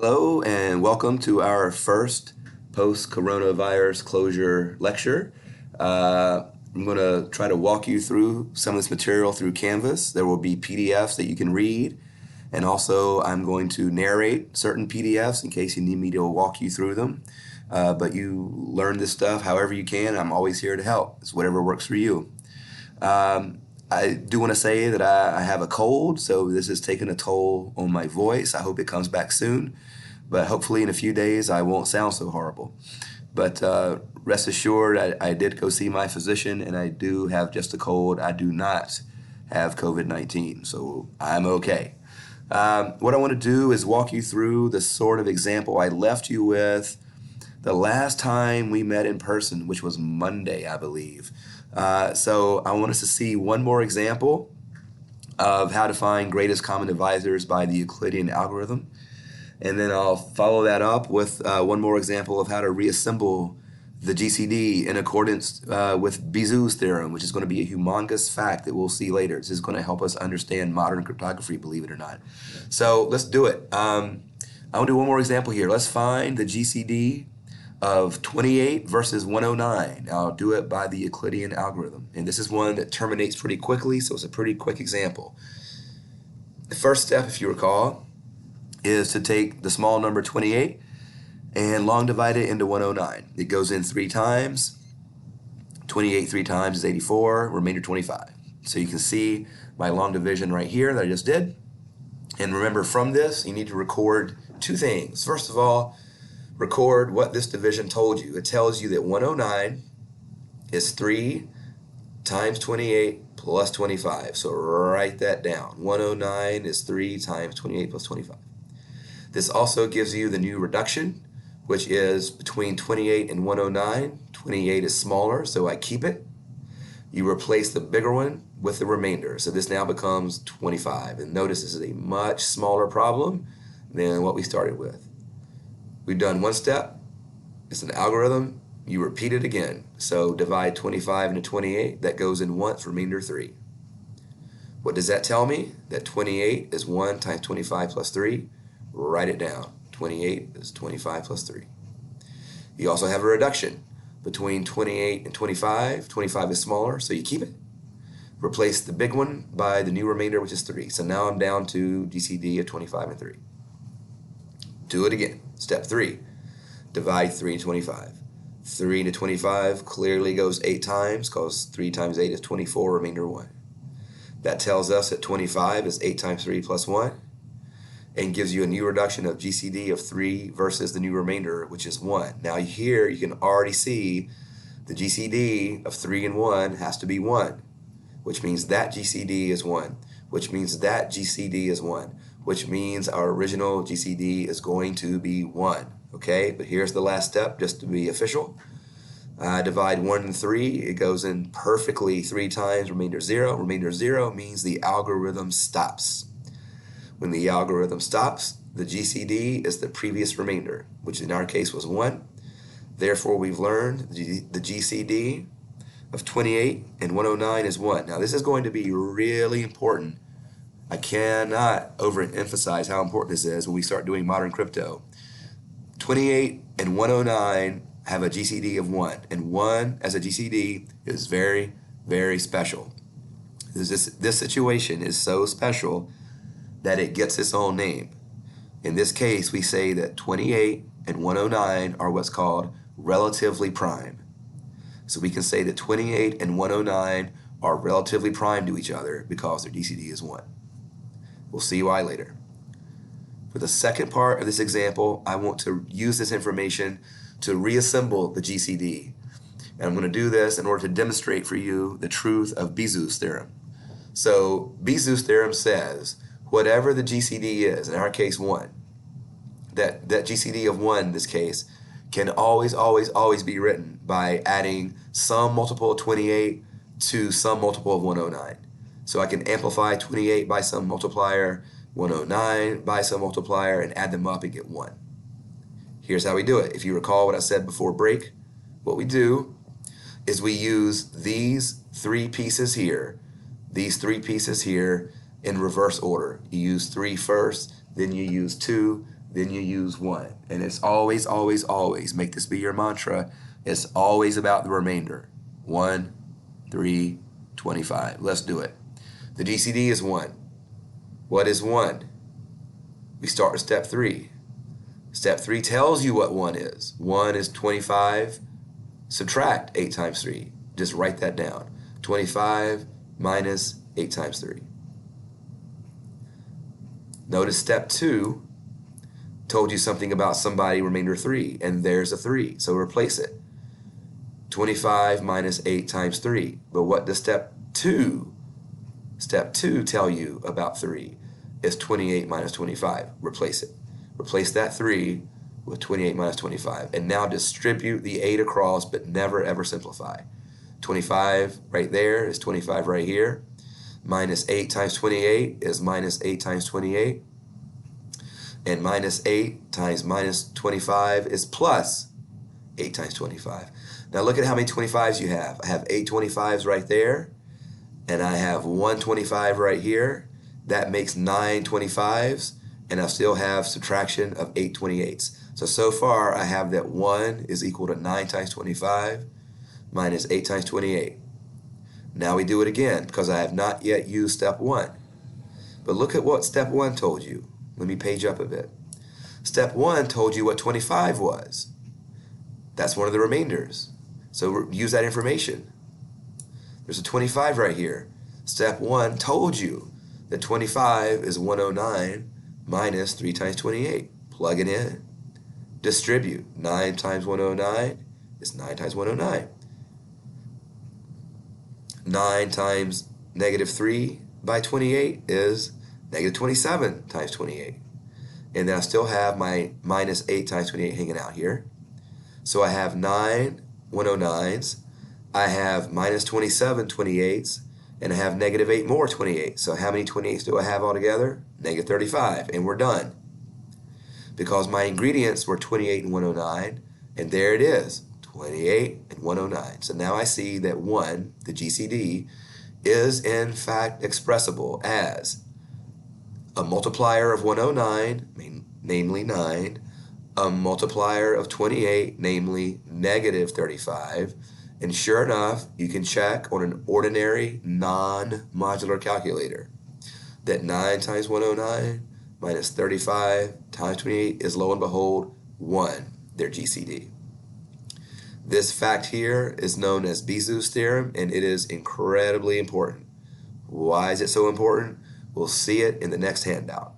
Hello and welcome to our first post-coronavirus closure lecture. I'm going to try to walk you through some of this material through Canvas. There will be PDFs that you can read, and also I'm going to narrate certain PDFs in case you need me to walk you through them. But you learn this stuff however you can. I'm always here to help. It's whatever works for you. I do want to say that I have a cold, so this is taking a toll on my voice. I hope it comes back soon, but hopefully in a few days I won't sound so horrible. But rest assured, I did go see my physician, and I do have just a cold. I do not have COVID-19, so I'm okay. What I want to do is walk you through the sort of example I left you with the last time we met in person, which was Monday, I believe. So I want us to see one more example of how to find greatest common divisors by the Euclidean algorithm. And then I'll follow that up with one more example of how to reassemble the GCD in accordance with Bezout's theorem, which is going to be a humongous fact that we'll see later. This is going to help us understand modern cryptography, believe it or not. So let's do it. I want to do one more example here. Let's find the GCD of 28 versus 109. I'll do it by the Euclidean algorithm. And this is one that terminates pretty quickly, so it's a pretty quick example. The first step, if you recall, is to take the small number 28 and long divide it into 109. It goes in 3 times. 28 3 times is 84, remainder 25. So you can see my long division right here that I just did. And remember, from this, you need to record 2 things. First of all, record what this division told you. It tells you that 109 is 3 times 28 plus 25. So write that down. 109 is 3 times 28 plus 25. This also gives you the new reduction, which is between 28 and 109. 28 is smaller, so I keep it. You replace the bigger one with the remainder. So this now becomes 25. And notice this is a much smaller problem than what we started with. We've done one step. It's an algorithm. You repeat it again. So divide 25 into 28. That goes in once, remainder 3. What does that tell me? That 28 is 1 times 25 plus 3. Write it down. 28 is 25 plus 3. You also have a reduction between 28 and 25. 25 is smaller, so you keep it. Replace the big one by the new remainder, which is 3. So now I'm down to GCD of 25 and 3. Do it again. Step 3. Divide 3 into 25. 3 into 25 clearly goes 8 times, because 3 times 8 is 24, remainder 1. That tells us that 25 is 8 times 3 plus 1, and gives you a new reduction of GCD of 3 versus the new remainder, which is 1. Now here you can already see the GCD of 3 and 1 has to be 1, which means that GCD is 1, which means that GCD is 1, which means our original GCD is going to be 1. Okay, but here's the last step, just to be official. Divide 1 and 3, it goes in perfectly 3 times, remainder 0. Remainder 0 means the algorithm stops. When the algorithm stops, the GCD is the previous remainder, which in our case was 1. Therefore, we've learned the GCD of 28 and 109 is 1. Now, this is going to be really important. I cannot overemphasize how important this is when we start doing modern crypto. 28 and 109 have a GCD of 1, and 1 as a GCD is very, very special. This situation is so special that it gets its own name. In this case, we say that 28 and 109 are what's called relatively prime. So we can say that 28 and 109 are relatively prime to each other because their GCD is 1. We'll see why later. For the second part of this example, I want to use this information to reassemble the GCD. And I'm going to do this in order to demonstrate for you the truth of Bezout's theorem. So Bezout's theorem says whatever the GCD is, in our case 1, that GCD of 1 in this case can always, always, always be written by adding some multiple of 28 to some multiple of 109. So I can amplify 28 by some multiplier, 109 by some multiplier, and add them up and get 1. Here's how we do it. If you recall what I said before break, what we do is we use these 3 pieces here, in reverse order. You use 3 first, then you use 2, then you use 1. And it's always, always, always, make this be your mantra, it's always about the remainder. 1, 3, 25. Let's do it. The GCD is 1. What is 1? We start with step 3. Step 3 tells you what 1 is. 1 is 25, subtract 8 times 3. Just write that down. 25 minus 8 times 3. Notice step 2 told you something about somebody remainder 3, and there's a 3, so replace it. 25 minus 8 times 3. But what does step 2 tell you about 3? It's 28 minus 25. Replace it. Replace that 3 with 28 minus 25. And now distribute the 8 across, but never ever simplify. 25 right there is 25 right here. Minus 8 times 28 is minus 8 times 28. And minus 8 times minus 25 is plus 8 times 25. Now look at how many 25s you have. I have 8 25s right there, and I have 1 25 right here. That makes 9 25s, and I still have subtraction of 8 28s. So far I have that 1 is equal to 9 times 25 minus 8 times 28. Now we do it again because I have not yet used step 1. But look at what step 1 told you. Let me page up a bit. Step 1 told you what 25 was. That's one of the remainders. So use that information. There's a 25 right here. Step 1 told you that 25 is 109 minus 3 times 28. Plug it in. Distribute. 9 times 109 is 9 times 109. 9 times negative 3 by 28 is negative 27 times 28. And then I still have my minus 8 times 28 hanging out here. So I have 9 109s. I have minus 27 28s. And I have negative 8 more 28. So how many 28s do I have altogether? Negative 35. And we're done. Because my ingredients were 28 and 109. And there it is. 28 and 109. So now I see that 1, the GCD, is in fact expressible as a multiplier of 109, namely 9, a multiplier of 28, namely negative 35, and sure enough, you can check on an ordinary non-modular calculator that 9 times 109 minus 35 times 28 is, lo and behold, 1, their GCD. This fact here is known as Bezout's theorem, and it is incredibly important. Why is it so important? We'll see it in the next handout.